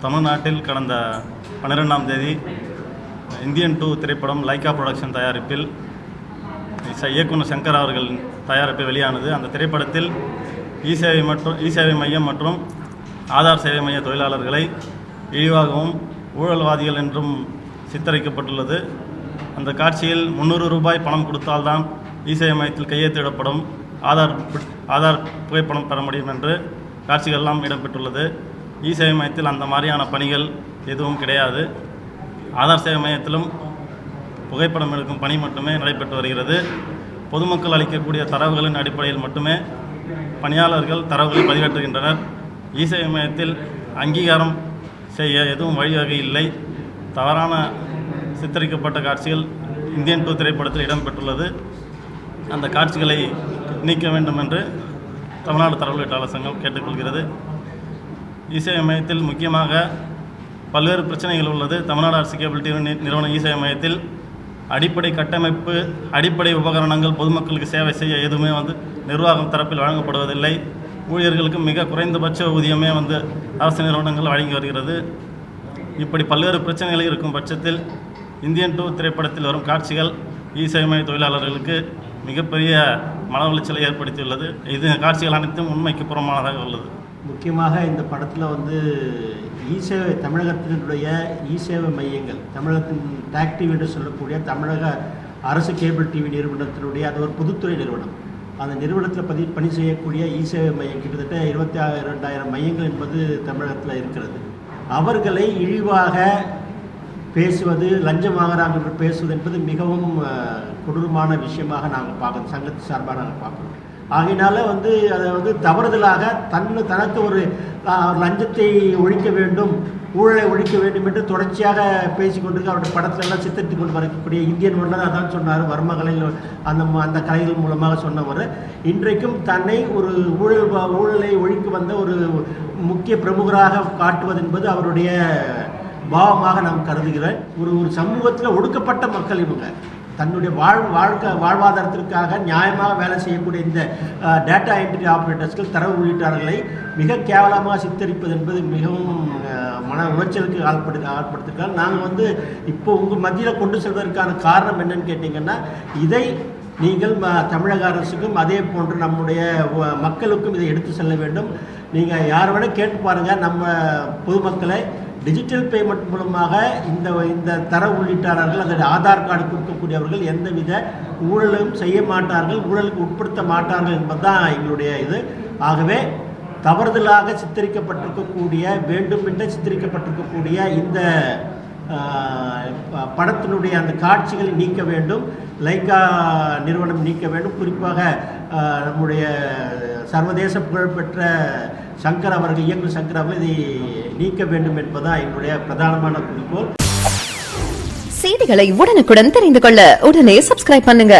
தமிழ்நாட்டில் கடந்த 12ஆம் தேதி இந்தியன் 2 திரைப்படம் லைக்கா புரொடக்ஷன் தயாரிப்பில் இயக்குனர் சங்கர் அவர்கள் தயாரிப்பில் வெளியானது. அந்த திரைப்படத்தில் இ-சேவை மையம் மற்றும் ஆதார் சேவை மைய தொழிலாளர்களை இழிவாகவும் ஊழல்வாதிகள் என்றும் சித்தரிக்கப்பட்டுள்ளது. அந்த காட்சியில் 300 ரூபாய் பணம் கொடுத்தால்தான் இ-சேவை மையத்தில் கையெழுத்திடப்படும் ஆதார் புகைப்படம் பெற முடியும் என்று காட்சிகள்லாம் இடம்பெற்றுள்ளது. இ-சேவை மையத்தில் அந்த மாதிரியான பணிகள் எதுவும் கிடையாது. ஆதார் சேவை மையத்திலும் புகைப்படம் எடுக்கும் பணி மட்டுமே நடைபெற்று வருகிறது. பொதுமக்கள் அளிக்கக்கூடிய தரவுகளின் அடிப்படையில் மட்டுமே பணியாளர்கள் தரவுகளை பதிவேற்றுகின்றனர். இ-சேவை மையத்தில் அங்கீகாரம் செய்ய எதுவும் வழிவகை இல்லை. தவறான சித்தரிக்கப்பட்ட காட்சிகள் இந்தியன் 2 திரைப்படத்தில் இடம்பெற்றுள்ளது. அந்த காட்சிகளை நீக்க வேண்டும் என்று தமிழ்நாடு தரவுகளீட்டாளர் சங்கம் கேட்டுக்கொள்கிறது. இ-சேவை மையத்தில் முக்கியமாக பல்வேறு பிரச்சனைகள் உள்ளது. தமிழ்நாடு அரசு கேபிள் டிவி நிறுவன இ-சேவை மையத்தில் அடிப்படை கட்டமைப்பு, அடிப்படை உபகரணங்கள் பொதுமக்களுக்கு சேவை செய்ய எதுவுமே நிர்வாகம் தரப்பில் வழங்கப்படுவதில்லை. ஊழியர்களுக்கு மிக குறைந்தபட்ச ஊதியமே அரசு நிறுவனங்கள் வழங்கி வருகிறது. இப்படி பல்வேறு பிரச்சனைகள் இருக்கும் பட்சத்தில் இந்தியன் 2 திரைப்படத்தில் வரும் காட்சிகள் இ-சேவை மைய தொழிலாளர்களுக்கு மிகப்பெரிய மன உளைச்சலை ஏற்படுத்தியுள்ளது. இது காட்சிகள் அனைத்தும் உண்மைக்கு புறமானதாக உள்ளது. முக்கியமாக இந்த படத்தில் இ-சேவை தமிழகத்தினுடைய இ-சேவை மையங்கள், தமிழகத்தின் டாக் டிவி என்று சொல்லக்கூடிய தமிழக அரசு கேபிள் டிவி நிறுவனத்தினுடைய அது ஒரு பொதுத்துறை நிறுவனம். அந்த நிறுவனத்தில் பணி செய்யக்கூடிய இ-சேவை மையம் கிட்டத்தட்ட 22,000 மையங்கள் என்பது தமிழகத்தில் இருக்கிறது. அவர்களை இழிவாக பேசுவது, லஞ்சம் வாங்குறாங்க என்று பேசுவது என்பது மிகவும் கொடூரமான விஷயமாக நாங்கள் பார்க்குறோம், சங்கத்து சார்பாக நாங்கள் பார்க்குறோம். ஆகையினால அதை தவறுதலாக தனக்கு ஒரு லஞ்சத்தை ஒழிக்க வேண்டும், ஊழலை ஒழிக்க வேண்டும் என்று தொடர்ச்சியாக பேசிக்கொண்டிருக்க அவருடைய படத்திலெல்லாம் சித்தரித்து கொண்டு வரக்கூடிய இந்தியன் ஒன்று அதான் சொன்னார். வர்மகலையில் அந்த கலைகள் மூலமாக சொன்னவர் இன்றைக்கும் தன்னை ஒரு ஊழலை ஒழிக்க வந்த ஒரு முக்கிய பிரமுகராக காட்டுவது என்பது அவருடைய பாவமாக நாம் கருதுகிறேன். ஒரு சமூகத்தில் ஒடுக்கப்பட்ட மக்கள் இவங்க தன்னுடைய வாழ்வாதாரத்திற்காக நியாயமாக வேலை செய்யக்கூடிய இந்த டேட்டா என்ட்ரி ஆப்ரேட்டர்ஸ்கள், தரவு உள்ளீட்டாளர்களை மிக கேவலமாக சித்தரிப்பது என்பது மிகவும் மன உளைச்சலுக்கு ஆட்படுத்திருக்காங்க. நாங்கள் இப்போ உங்கள் மத்தியில் கொண்டு செல்வதற்கான காரணம் என்னன்னு கேட்டிங்கன்னா, இதை நீங்கள் தமிழக அரசுக்கும் அதே போன்று நம்முடைய மக்களுக்கும் இதை எடுத்து செல்ல வேண்டும். நீங்கள் யார் வேணால் கேட்டு பாருங்கள், நம்ம பொதுமக்களை டிஜிட்டல் பேமெண்ட் மூலமாக இந்த தர உள்ளீட்டாளர்கள், அந்த ஆதார் கார்டு கொடுக்கக்கூடியவர்கள் எந்தவித ஊழலும் செய்ய மாட்டார்கள், ஊழலுக்கு உட்படுத்த மாட்டார்கள் என்பதுதான் எங்களுடைய இது. ஆகவே தவறுதலாக சித்தரிக்கப்பட்டிருக்கக்கூடிய, வேண்டுமென்றே சித்தரிக்கப்பட்டிருக்கக்கூடிய இந்த படத்தினுடைய அந்த காட்சிகளை நீக்க வேண்டும். லைக்கா நிறுவனம் நீக்க வேண்டும். குறிப்பாக நம்முடைய சர்வதேச புகழ்பெற்ற சங்கர் அவர்கள், இயக்குனர் சங்கர் அவர்கள் இதை நீக்க வேண்டும் என்பதுதான் எங்களுடைய பிரதானமான குறிக்கோள். செய்திகளை உடனுக்குடன் தெரிந்து கொள்ள உடனே சப்ஸ்கிரைப் பண்ணுங்க.